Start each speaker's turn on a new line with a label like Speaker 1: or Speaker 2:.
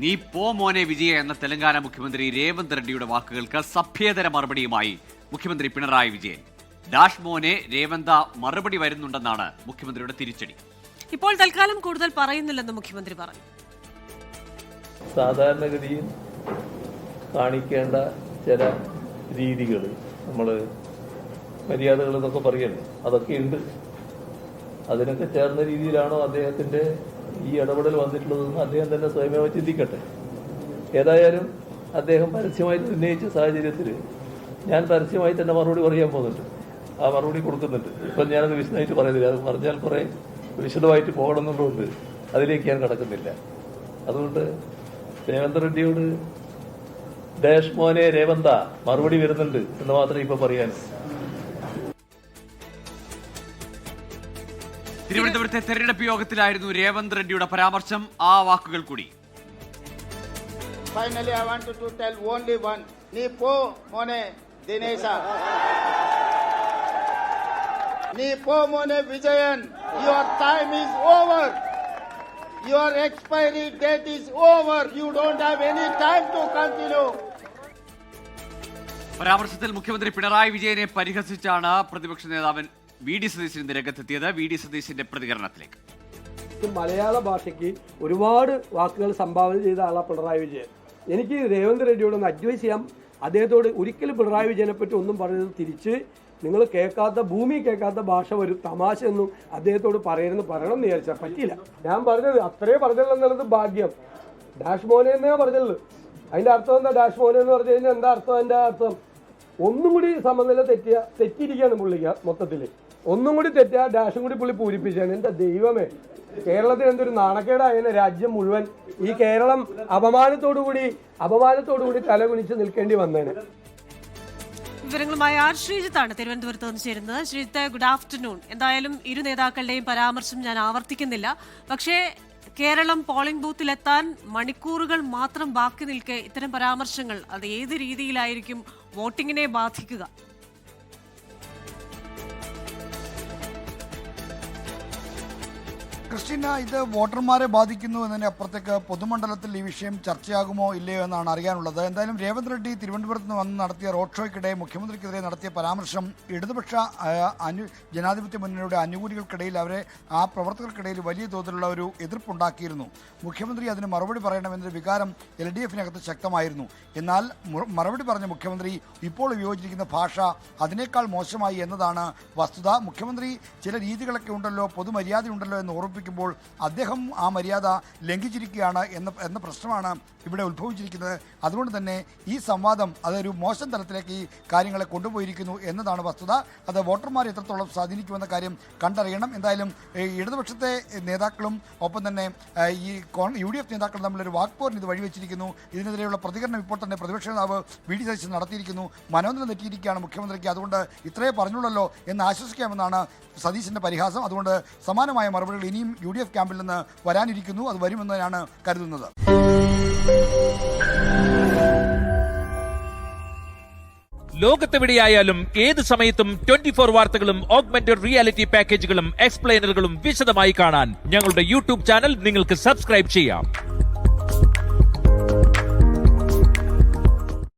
Speaker 1: നീ പോ മോനെ വിജയ എന്ന തെലങ്കാന മുഖ്യമന്ത്രി രേവന്ത് റെഡ്ഡിയുടെ വാക്കുകൾക്ക് സഭ്യേതര മറുപടിയുമായി മുഖ്യമന്ത്രി പിണറായി വിജയൻ. ഡാഷ് മോനെ രേവന്ത മറുപടി വരുന്നുണ്ടെന്നാണ് മുഖ്യമന്ത്രിയുടെ തിരിച്ചടി.
Speaker 2: ഇപ്പോൾ തൽക്കാലം കൂടുതൽ പറയുന്നില്ലെന്ന് മുഖ്യമന്ത്രി പറഞ്ഞു.
Speaker 3: സാധാരണഗതിയിൽ കാണിക്കേണ്ട ചില രീതികൾ, നമ്മൾ മര്യാദകൾ എന്നൊക്കെ പറയല്ലേ, അതൊക്കെ ഉണ്ട്. അതിനൊക്കെ ചേർന്ന രീതിയിലാണോ അദ്ദേഹത്തിന്റെ ഈ ഇടപെടൽ വന്നിട്ടുള്ളതെന്ന് അദ്ദേഹം തന്നെ സ്വയമേവ ചിന്തിക്കട്ടെ. ഏതായാലും അദ്ദേഹം പരസ്യമായിട്ട് ഉന്നയിച്ച സാഹചര്യത്തിൽ ഞാൻ പരസ്യമായി തന്നെ മറുപടി പറയാൻ പോകുന്നുണ്ട്. ആ മറുപടി കൊടുക്കുന്നുണ്ട്. ഇപ്പം ഞാനത് വിശദമായിട്ട് പറയുന്നില്ല. അത് പറഞ്ഞാൽ കുറേ വിശദമായിട്ട് പോകണമെന്നുള്ളതുകൊണ്ട് അതിലേക്ക് ഞാൻ കടക്കുന്നില്ല. അതുകൊണ്ട് രേവന്ത് റെഡ്ഡിയോട് ഡാഷ് മോനെ രേവന്ത മറുപടി വരുന്നുണ്ട് എന്ന് മാത്രമേ ഇപ്പൊ പറയാൻ.
Speaker 1: തിരുവനന്തപുരത്തെ തെരഞ്ഞെടുപ്പ് യോഗത്തിലായിരുന്നു രേവന്ത് റെഡ്ഡിയുടെ പരാമർശം. ആ വാക്കുകൾ കൂടി.
Speaker 4: Finally, I wanted to tell only one. Ni po mone Dinesha. Ni po mone Vijayan. Your time is over. Your expiry date is over. You don't have any time to continue.
Speaker 1: പരാമർശത്തിൽ മുഖ്യമന്ത്രി പിണറായി വിജയനെ പരിഹസിച്ചാണ് പ്രതിപക്ഷ നേതാവൻ VD. Satheesan രംഗത്തെത്തിയത്. VD. സതീശന്റെ പ്രതികരണത്തിലേക്ക്.
Speaker 5: മലയാള ഭാഷയ്ക്ക് ഒരുപാട് വാക്കുകൾ സംഭാവന ചെയ്ത ആളാണ് പിണറായി വിജയൻ. എനിക്ക് രേവന്ത് റെഡ്ഡിയോട് ഒന്ന് അഡ്വൈസ് ചെയ്യാം. അദ്ദേഹത്തോട് ഒരിക്കലും പിണറായി വിജയനെ പറ്റി ഒന്നും പറയുന്നത് തിരിച്ച് നിങ്ങൾ കേൾക്കാത്ത, ഭൂമി കേൾക്കാത്ത ഭാഷ ഒരു തമാശ എന്നും അദ്ദേഹത്തോട് പറയണം എന്ന് വിചാരിച്ചാൽ പറ്റില്ല. ഞാൻ പറഞ്ഞത് അത്രേ പറഞ്ഞുള്ളൂ എന്നുള്ളത് ഭാഗ്യം. ഡാഷ് മോനെ എന്നേ പറഞ്ഞുള്ളൂ. അതിൻ്റെ അർത്ഥം എന്താ? ഡാഷ് മോനെ എന്ന് പറഞ്ഞു കഴിഞ്ഞാൽ എന്താ അർത്ഥം? അതിൻ്റെ അർത്ഥം ഒന്നും കൂടി സമനില തെറ്റിയിരിക്കുകയാണ് പുള്ളിക്ക്. മൊത്തത്തിൽ ഒന്നും കൂടി തെറ്റുക, ഡാഷും കൂടി പുള്ളി പൂരിപ്പിച്ചാണ്. എൻ്റെ ദൈവമേ, കേരളത്തിൽ എന്തൊരു നാണക്കേടായ രാജ്യം മുഴുവൻ. ഈ കേരളം അപമാനത്തോടുകൂടി തലകുനിച്ച് നിൽക്കേണ്ടി വന്നേനെ.
Speaker 2: വിവരങ്ങളുമായി ആർ ശ്രീജിത്താണ് തിരുവനന്തപുരത്ത് നിന്ന് ചേരുന്നത്. Sreejith, good afternoon. എന്തായാലും ഇരു നേതാക്കളുടെയും പരാമർശം ഞാൻ ആവർത്തിക്കുന്നില്ല. പക്ഷേ കേരളം പോളിംഗ് ബൂത്തിലെത്താൻ മണിക്കൂറുകൾ മാത്രം ബാക്കി നിൽക്കെ ഇത്തരം പരാമർശങ്ങൾ അത് ഏത് രീതിയിലായിരിക്കും വോട്ടിങ്ങിനെ ബാധിക്കുക?
Speaker 6: ക്രിസ്റ്റീന, ഇത് വോട്ടർമാരെ ബാധിക്കുന്നു എന്നതിന് അപ്പുറത്തേക്ക് പൊതുമണ്ഡലത്തിൽ ഈ വിഷയം ചർച്ചയാകുമോ ഇല്ലയോ എന്നാണ് അറിയാനുള്ളത്. എന്തായാലും രേവന്ത് റെഡ്ഡി തിരുവനന്തപുരത്ത് നിന്ന് വന്ന് നടത്തിയ റോഡ് ഷോയ്ക്കിടെ മുഖ്യമന്ത്രിക്കെതിരെ നടത്തിയ പരാമർശം ഇടതുപക്ഷ ജനാധിപത്യ മുന്നണിയുടെ അനുകൂലികൾക്കിടയിൽ, ആ പ്രവർത്തകർക്കിടയിൽ വലിയ തോതിലുള്ള ഒരു എതിർപ്പുണ്ടാക്കിയിരുന്നു. മുഖ്യമന്ത്രി അതിന് മറുപടി പറയണമെന്നൊരു വികാരം LDF-നകത്ത് ശക്തമായിരുന്നു. എന്നാൽ മറുപടി പറഞ്ഞ മുഖ്യമന്ത്രി ഇപ്പോൾ ഉപയോഗിച്ചിരിക്കുന്ന ഭാഷ അതിനേക്കാൾ മോശമായി എന്നതാണ് വസ്തുത. മുഖ്യമന്ത്രി ചില രീതികളൊക്കെ ഉണ്ടല്ലോ, പൊതുമര്യാദയുണ്ടല്ലോ എന്ന് ഓർമ്മിപ്പിക്കുമ്പോൾ അദ്ദേഹം ആ മര്യാദ ലംഘിച്ചിരിക്കുകയാണ് എന്ന പ്രശ്നമാണ് ഇവിടെ ഉത്ഭവിച്ചിരിക്കുന്നത്. അതുകൊണ്ട് തന്നെ ഈ സംവാദം അതൊരു മോശം തലത്തിലേക്ക് ഈ കാര്യങ്ങളെ കൊണ്ടുപോയിരിക്കുന്നു എന്നതാണ് വസ്തുത. അത് വോട്ടർമാരെ എത്രത്തോളം സ്വാധീനിക്കുമെന്ന കാര്യം കണ്ടറിയണം. എന്തായാലും ഇടതുപക്ഷത്തെ നേതാക്കളും ഒപ്പം തന്നെ ഈ UDF നേതാക്കളും തമ്മിലൊരു വാക്പോരിന് ഇത് വഴിവെച്ചിരിക്കുന്നു. ഇതിനെതിരെയുള്ള പ്രതികരണം ഇപ്പോൾ തന്നെ പ്രതിപക്ഷ നേതാവ് വി.ഡി. സതീശൻ നടത്തിയിരിക്കുന്നു. മനോനില തെറ്റിയിരിക്കുകയാണ് മുഖ്യമന്ത്രിക്ക്. അതുകൊണ്ട് ഇത്രയേ പറഞ്ഞുള്ളല്ലോ എന്ന് ആശ്വസിക്കാമെന്നാണ് സതീശന്റെ പരിഹാസം. അതുകൊണ്ട് സമാനമായ മറുപടികൾ ഇനിയും UDF ക്യാമ്പിൽ നിന്ന് വരാനിരിക്കുന്നു. അത് വരുമെന്നാണ് കരുതുന്നത്.
Speaker 7: ലോകത്തെവിടെയായാലും ഏത് സമയത്തും 24 വാർത്തകളും ഓഗ്മെന്റഡ് റിയാലിറ്റി പാക്കേജുകളും എക്സ്പ്ലെയിനറുകളും വിശദമായി കാണാൻ ഞങ്ങളുടെ യൂട്യൂബ് ചാനൽ നിങ്ങൾക്ക് സബ്സ്ക്രൈബ് ചെയ്യാം.